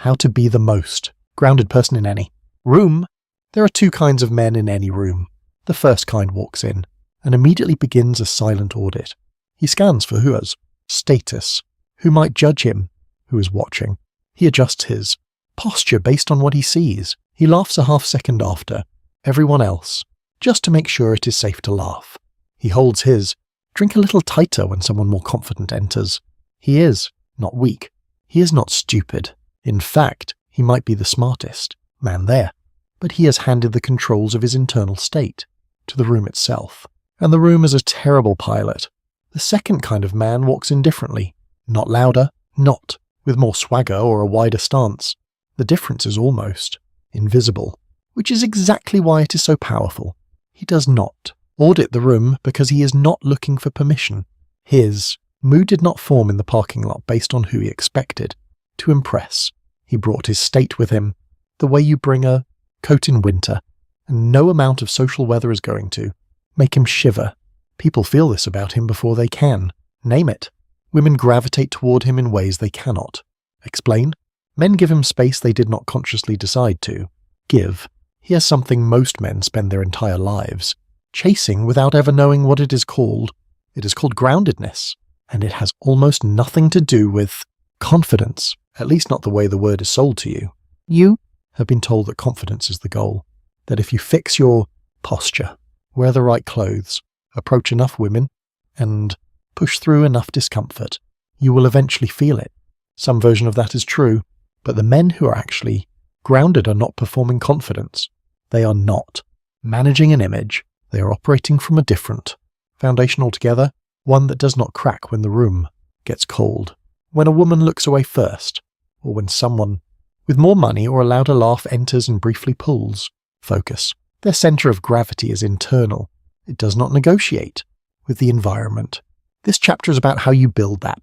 How to be the most grounded person in any room. There are two kinds of men in any room. The first kind walks in and immediately begins a silent audit. He scans for who has status, who might judge him, who is watching. He adjusts his posture based on what he sees. He laughs a half second after everyone else, just to make sure it is safe to laugh. He holds his drink a little tighter when someone more confident enters. He is not weak. He is not stupid. In fact, he might be the smartest man there, but he has handed the controls of his internal state to the room itself, and the room is a terrible pilot. The second kind of man walks in differently, not louder, not with more swagger or a wider stance. The difference is almost invisible, which is exactly why it is so powerful. He does not audit the room because he is not looking for permission. His mood did not form in the parking lot based on who he expected to impress. He brought his state with him, the way you bring a coat in winter, and no amount of social weather is going to make him shiver. People feel this about him before they can name it. Women gravitate toward him in ways they cannot explain. Men give him space they did not consciously decide to give. He has something most men spend their entire lives chasing without ever knowing what it is called. It is called groundedness, and it has almost nothing to do with confidence, at least not the way the word is sold to you. You have been told that confidence is the goal, that if you fix your posture, wear the right clothes, approach enough women, and push through enough discomfort, you will eventually feel it. Some version of that is true, but the men who are actually grounded are not performing confidence. They are not managing an image. They are operating from a different foundation altogether, one that does not crack when the room gets cold. When a woman looks away first, or when someone with more money or a louder laugh enters and briefly pulls focus. Their center of gravity is internal. It does not negotiate with the environment. This chapter is about how you build that,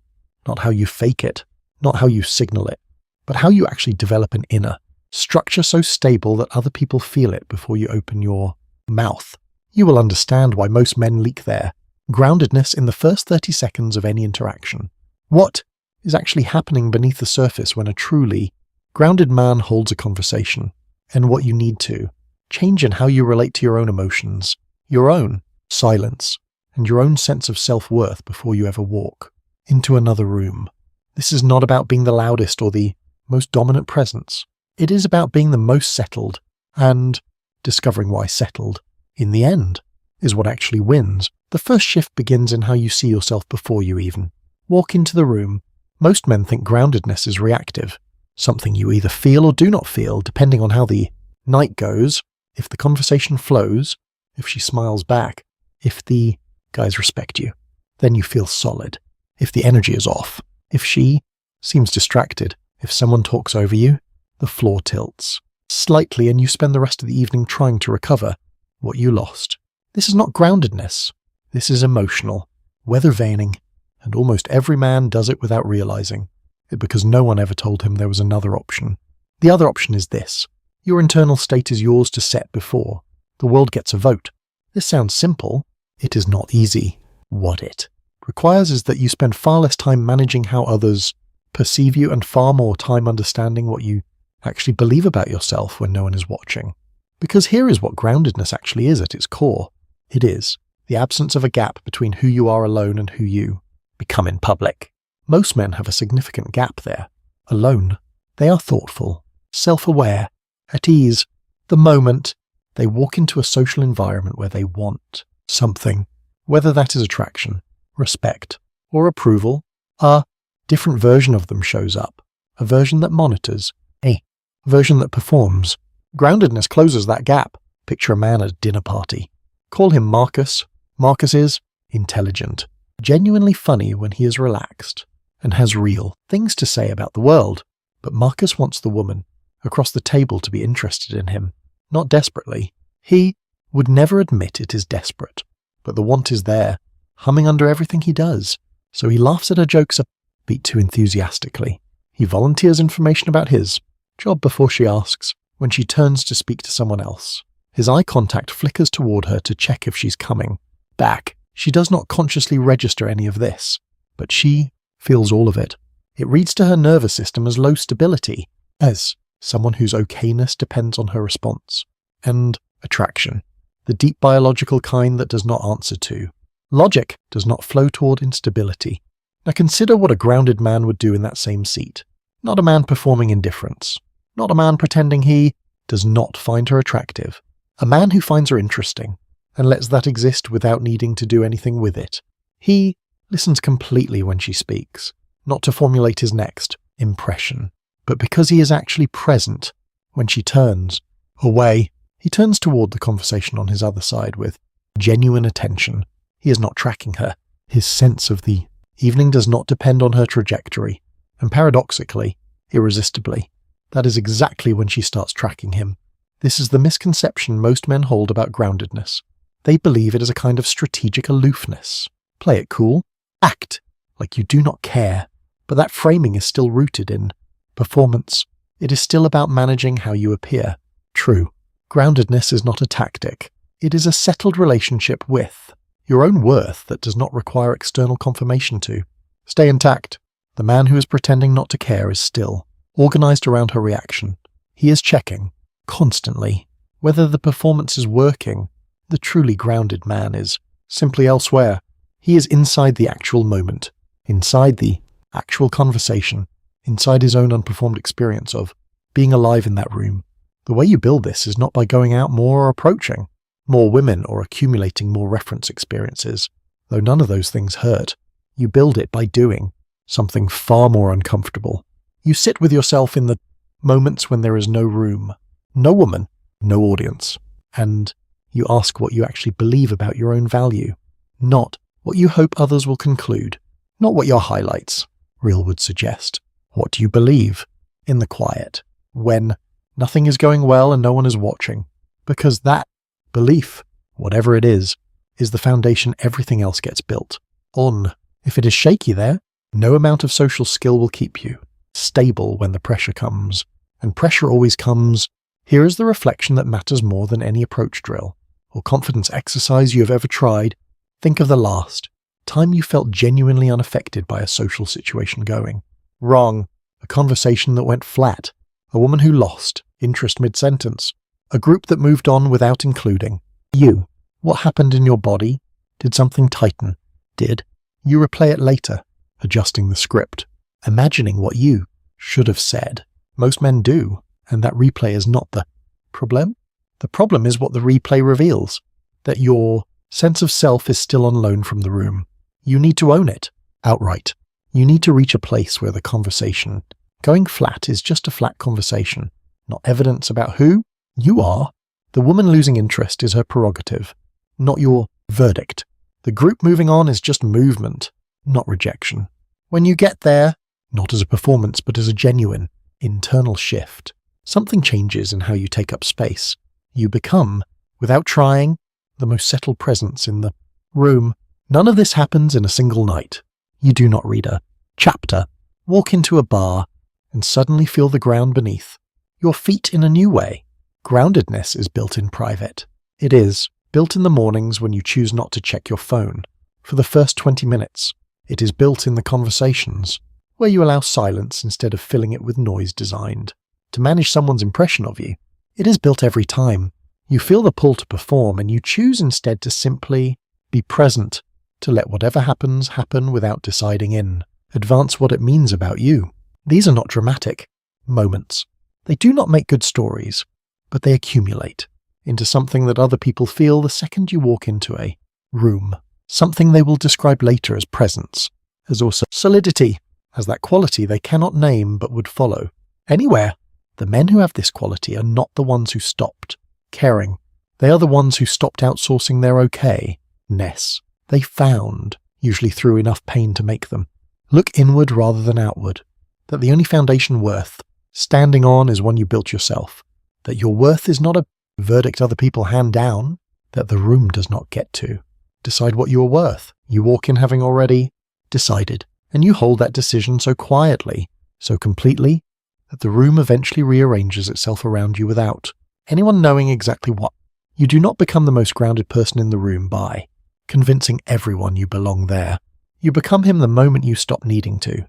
not how you fake it, not how you signal it, but how you actually develop an inner structure so stable that other people feel it before you open your mouth. You will understand why most men leak their groundedness in the first 30 seconds of any interaction. What is actually happening beneath the surface when a truly grounded man holds a conversation, and what you need to change in how you relate to your own emotions, your own silence, and your own sense of self-worth before you ever walk into another room. This is not about being the loudest or the most dominant presence. It is about being the most settled and discovering why settled, in the end, is what actually wins. The first shift begins in how you see yourself before you even walk into the room. Most men think groundedness is reactive, something you either feel or do not feel, depending on how the night goes, if the conversation flows, if she smiles back, if the guys respect you, then you feel solid. If the energy is off, if she seems distracted, if someone talks over you, the floor tilts slightly and you spend the rest of the evening trying to recover what you lost. This is not groundedness. This is emotional, weather vaning, and almost every man does it without realizing it because no one ever told him there was another option. The other option is this. Your internal state is yours to set before the world gets a vote. This sounds simple. It is not easy. What it requires is that you spend far less time managing how others perceive you and far more time understanding what you actually believe about yourself when no one is watching. Because here is what groundedness actually is at its core. It is the absence of a gap between who you are alone and who you become in public. Most men have a significant gap there. Alone, they are thoughtful, self-aware, at ease. The moment they walk into a social environment where they want something, whether that is attraction, respect, or approval, a different version of them shows up. A version that monitors, a version that performs. Groundedness closes that gap. Picture a man at a dinner party. Call him Marcus. Marcus is intelligent, genuinely funny when he is relaxed, and has real things to say about the world. But Marcus wants the woman across the table to be interested in him, not desperately. He would never admit it is desperate, but the want is there, humming under everything he does. So he laughs at her jokes a bit too enthusiastically. He volunteers information about his job before she asks, when she turns to speak to someone else. His eye contact flickers toward her to check if she's coming back. She does not consciously register any of this, but she feels all of it. It reads to her nervous system as low stability. S, someone whose okayness depends on her response. And attraction, the deep biological kind that does not answer to. Logic does not flow toward instability. Now consider what a grounded man would do in that same seat. Not a man performing indifference. Not a man pretending he does not find her attractive. A man who finds her interesting and lets that exist without needing to do anything with it. He listens completely when she speaks, not to formulate his next impression, but because he is actually present when she turns away. He turns toward the conversation on his other side with genuine attention. He is not tracking her. His sense of the evening does not depend on her trajectory. And paradoxically, irresistibly, that is exactly when she starts tracking him. This is the misconception most men hold about groundedness. They believe it is a kind of strategic aloofness. Play it cool. Act like you do not care. But that framing is still rooted in performance. It is still about managing how you appear. True. Groundedness is not a tactic. It is a settled relationship with your own worth that does not require external confirmation to. Stay intact. The man who is pretending not to care is still organized around her reaction. He is checking, constantly, whether the performance is working. The truly grounded man is simply elsewhere. He is inside the actual moment, inside the actual conversation, inside his own unperformed experience of being alive in that room. The way you build this is not by going out more or approaching more women or accumulating more reference experiences, though none of those things hurt. You build it by doing something far more uncomfortable. You sit with yourself in the moments when there is no room, no woman, no audience, and you ask what you actually believe about your own value, not what you hope others will conclude, not what your highlights reel would suggest. What do you believe in the quiet, when nothing is going well and no one is watching? Because that belief, whatever it is the foundation everything else gets built on. If it is shaky there, no amount of social skill will keep you stable when the pressure comes. And pressure always comes. Here is the reflection that matters more than any approach drill or confidence exercise you have ever tried. Think of the last time you felt genuinely unaffected by a social situation going wrong, a conversation that went flat, a woman who lost interest mid-sentence, a group that moved on without including you. What happened in your body? Did something tighten? Did you replay it later, adjusting the script, imagining what you should have said? Most men do, and that replay is not the problem. The problem is what the replay reveals, that your sense of self is still on loan from the room. You need to own it outright. You need to reach a place where the conversation going flat is just a flat conversation, not evidence about who you are. The woman losing interest is her prerogative, not your verdict. The group moving on is just movement, not rejection. When you get there, not as a performance but as a genuine internal shift, something changes in how you take up space. You become, without trying, the most settled presence in the room. None of this happens in a single night. You do not read a chapter, walk into a bar, and suddenly feel the ground beneath your feet in a new way. Groundedness is built in private. It is built in the mornings when you choose not to check your phone for the first 20 minutes. It is built in the conversations where you allow silence instead of filling it with noise designed to manage someone's impression of you. It is built every time you feel the pull to perform and you choose instead to simply be present, to let whatever happens happen without deciding in advance what it means about you. These are not dramatic moments. They do not make good stories, but they accumulate into something that other people feel the second you walk into a room, something they will describe later as presence, as also solidity, as that quality they cannot name but would follow anywhere. The men who have this quality are not the ones who stopped caring. They are the ones who stopped outsourcing their okayness. They found, usually through enough pain to make them, look inward rather than outward, that the only foundation worth standing on is one you built yourself, that your worth is not a verdict other people hand down, that the room does not get to decide what you are worth. You walk in having already decided, and you hold that decision so quietly, so completely, that the room eventually rearranges itself around you without anyone knowing exactly what. You do not become the most grounded person in the room by convincing everyone you belong there. You become him the moment you stop needing to.